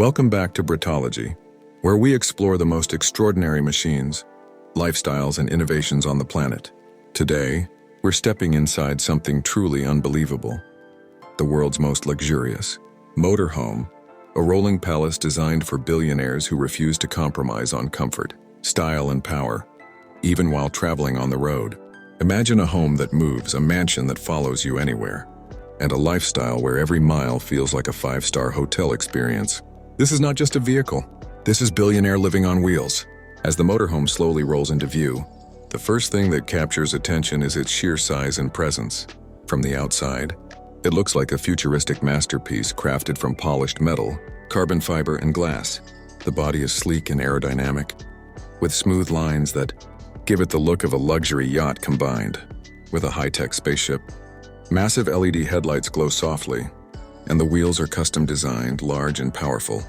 Welcome back to Britology, where we explore the most extraordinary machines, lifestyles, and innovations on the planet. Today, we're stepping inside something truly unbelievable. The world's most luxurious motorhome, a rolling palace designed for billionaires who refuse to compromise on comfort, style, and power, even while traveling on the road. Imagine a home that moves, a mansion that follows you anywhere, and a lifestyle where every mile feels like a five-star hotel experience. This is not just a vehicle. This is billionaire living on wheels. As the motorhome slowly rolls into view, the first thing that captures attention is its sheer size and presence. From the outside, it looks like a futuristic masterpiece crafted from polished metal, carbon fiber, and glass. The body is sleek and aerodynamic, with smooth lines that give it the look of a luxury yacht combined with a high-tech spaceship. Massive LED headlights glow softly, and the wheels are custom designed, large and powerful,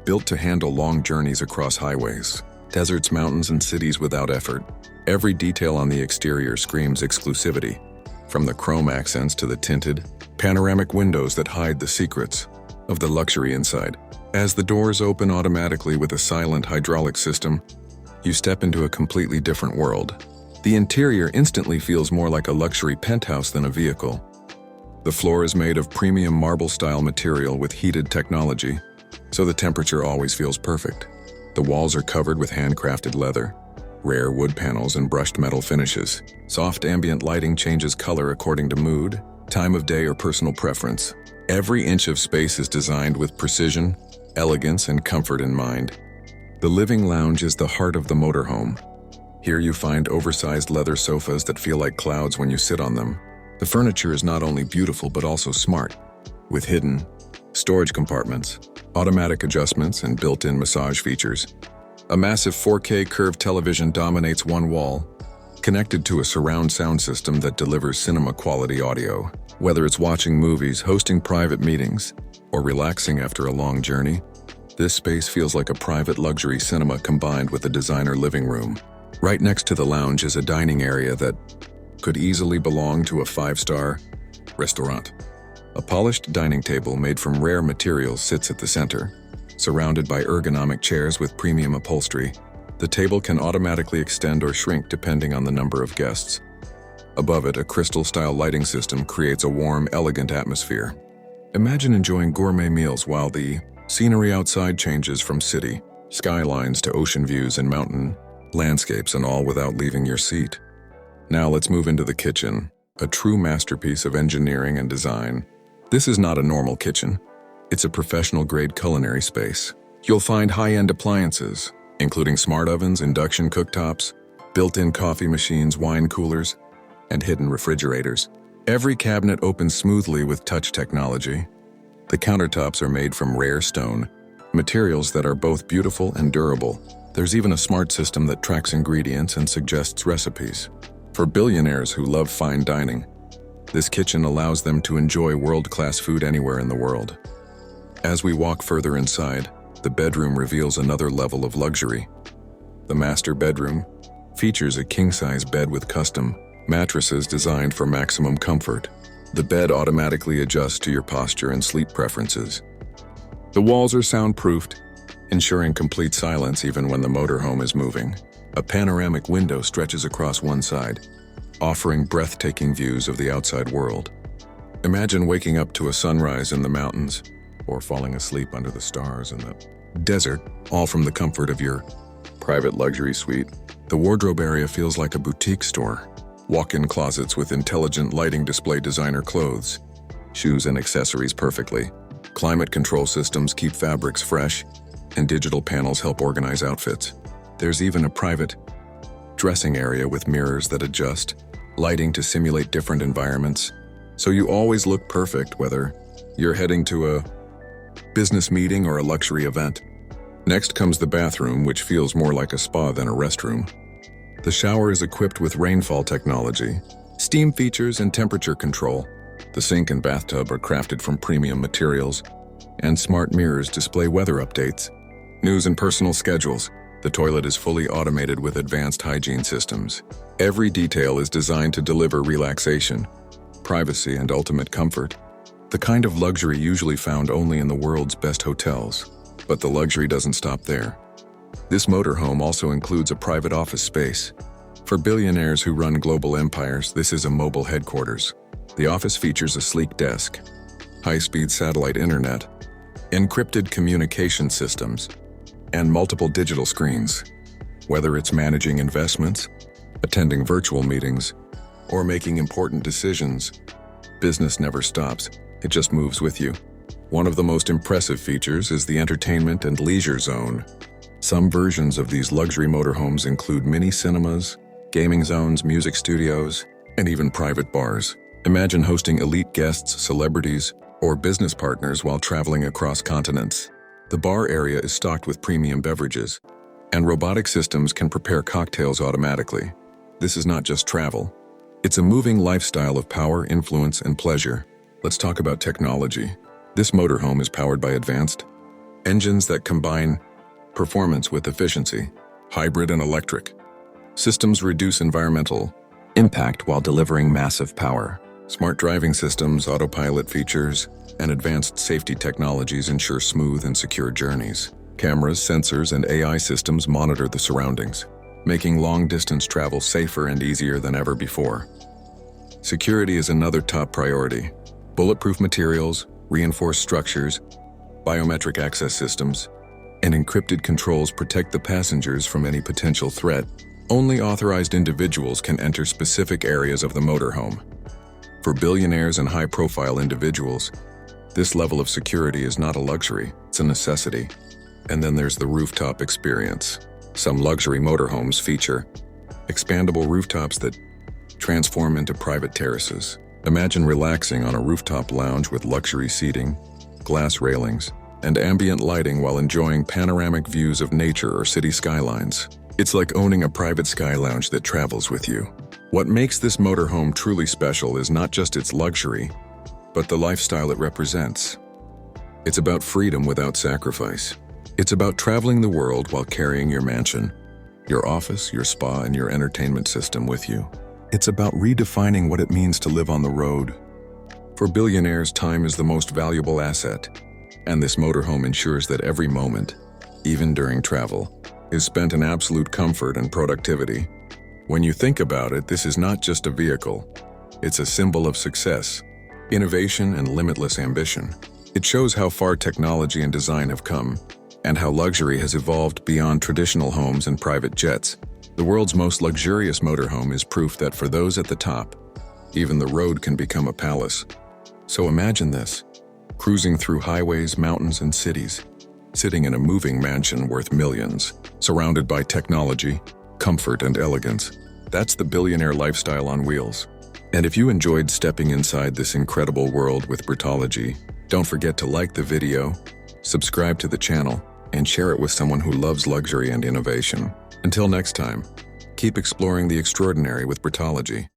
built to handle long journeys across highways, deserts, mountains, and cities without effort. Every detail on the exterior screams exclusivity, from the chrome accents to the tinted, panoramic windows that hide the secrets of the luxury inside. As the doors open automatically with a silent hydraulic system, you step into a completely different world. The interior instantly feels more like a luxury penthouse than a vehicle. The floor is made of premium marble-style material with heated technology, so the temperature always feels perfect. The walls are covered with handcrafted leather, rare wood panels, and brushed metal finishes. Soft ambient lighting changes color according to mood, time of day, or personal preference. Every inch of space is designed with precision, elegance, and comfort in mind. The living lounge is the heart of the motorhome. Here you find oversized leather sofas that feel like clouds when you sit on them. The furniture is not only beautiful but also smart, with hidden storage compartments, automatic adjustments, and built-in massage features. A massive 4K curved television dominates one wall, connected to a surround sound system that delivers cinema-quality audio. Whether it's watching movies, hosting private meetings, or relaxing after a long journey, this space feels like a private luxury cinema combined with a designer living room. Right next to the lounge is a dining area that could easily belong to a five-star restaurant. A polished dining table made from rare materials sits at the center, surrounded by ergonomic chairs with premium upholstery. The table can automatically extend or shrink depending on the number of guests. Above it, a crystal-style lighting system creates a warm, elegant atmosphere. Imagine enjoying gourmet meals while the scenery outside changes from city skylines to ocean views and mountain landscapes, and all without leaving your seat. Now let's move into the kitchen, a true masterpiece of engineering and design. This is not a normal kitchen. It's a professional-grade culinary space. You'll find high-end appliances, including smart ovens, induction cooktops, built-in coffee machines, wine coolers, and hidden refrigerators. Every cabinet opens smoothly with touch technology. The countertops are made from rare stone, materials that are both beautiful and durable. There's even a smart system that tracks ingredients and suggests recipes. For billionaires who love fine dining, this kitchen allows them to enjoy world-class food anywhere in the world. As we walk further inside, the bedroom reveals another level of luxury. The master bedroom features a king-size bed with custom mattresses designed for maximum comfort. The bed automatically adjusts to your posture and sleep preferences. The walls are soundproofed, ensuring complete silence even when the motorhome is moving. A panoramic window stretches across one side, offering breathtaking views of the outside world. Imagine waking up to a sunrise in the mountains, or falling asleep under the stars in the desert, all from the comfort of your private luxury suite. The wardrobe area feels like a boutique store. Walk-in closets with intelligent lighting display designer clothes, shoes, and accessories perfectly. Climate control systems keep fabrics fresh, and digital panels help organize outfits. There's even a private dressing area with mirrors that adjust lighting to simulate different environments, so you always look perfect whether you're heading to a business meeting or a luxury event. Next comes the bathroom, which feels more like a spa than a restroom. The shower is equipped with rainfall technology, steam features, and temperature control. The sink and bathtub are crafted from premium materials, and smart mirrors display weather updates, news, and personal schedules. The toilet is fully automated with advanced hygiene systems. Every detail is designed to deliver relaxation, privacy, and ultimate comfort, the kind of luxury usually found only in the world's best hotels. But the luxury doesn't stop there. This motorhome also includes a private office space. For billionaires who run global empires, this is a mobile headquarters. The office features a sleek desk, high-speed satellite internet, encrypted communication systems, and multiple digital screens. Whether it's managing investments, attending virtual meetings, or making important decisions, business never stops. It just moves with you. One of the most impressive features is the entertainment and leisure zone. Some versions of these luxury motorhomes include mini cinemas, gaming zones, music studios, and even private bars. Imagine hosting elite guests, celebrities, or business partners while traveling across continents. The bar area is stocked with premium beverages, and robotic systems can prepare cocktails automatically. This is not just travel. It's a moving lifestyle of power, influence, and pleasure. Let's talk about technology. This motorhome is powered by advanced engines that combine performance with efficiency. Hybrid and electric systems reduce environmental impact while delivering massive power. Smart driving systems, autopilot features, and advanced safety technologies ensure smooth and secure journeys. Cameras, sensors, and AI systems monitor the surroundings, making long-distance travel safer and easier than ever before. Security is another top priority. Bulletproof materials, reinforced structures, biometric access systems, and encrypted controls protect the passengers from any potential threat. Only authorized individuals can enter specific areas of the motorhome. For billionaires and high-profile individuals, this level of security is not a luxury, it's a necessity. And then there's the rooftop experience. Some luxury motorhomes feature expandable rooftops that transform into private terraces. Imagine relaxing on a rooftop lounge with luxury seating, glass railings, and ambient lighting while enjoying panoramic views of nature or city skylines. It's like owning a private sky lounge that travels with you. What makes this motorhome truly special is not just its luxury, but the lifestyle it represents. It's about freedom without sacrifice. It's about traveling the world while carrying your mansion, your office, your spa, and your entertainment system with you. It's about redefining what it means to live on the road. For billionaires, time is the most valuable asset, and this motorhome ensures that every moment, even during travel, is spent in absolute comfort and productivity. When you think about it, this is not just a vehicle. It's a symbol of success, innovation, and limitless ambition. It shows how far technology and design have come, and how luxury has evolved beyond traditional homes and private jets. The world's most luxurious motorhome is proof that for those at the top, even the road can become a palace. So imagine this, cruising through highways, mountains, and cities, sitting in a moving mansion worth millions, surrounded by technology, comfort, and elegance. That's the billionaire lifestyle on wheels. And if you enjoyed stepping inside this incredible world with Bertology, don't forget to like the video, subscribe to the channel, and share it with someone who loves luxury and innovation. Until next time, keep exploring the extraordinary with Bertology.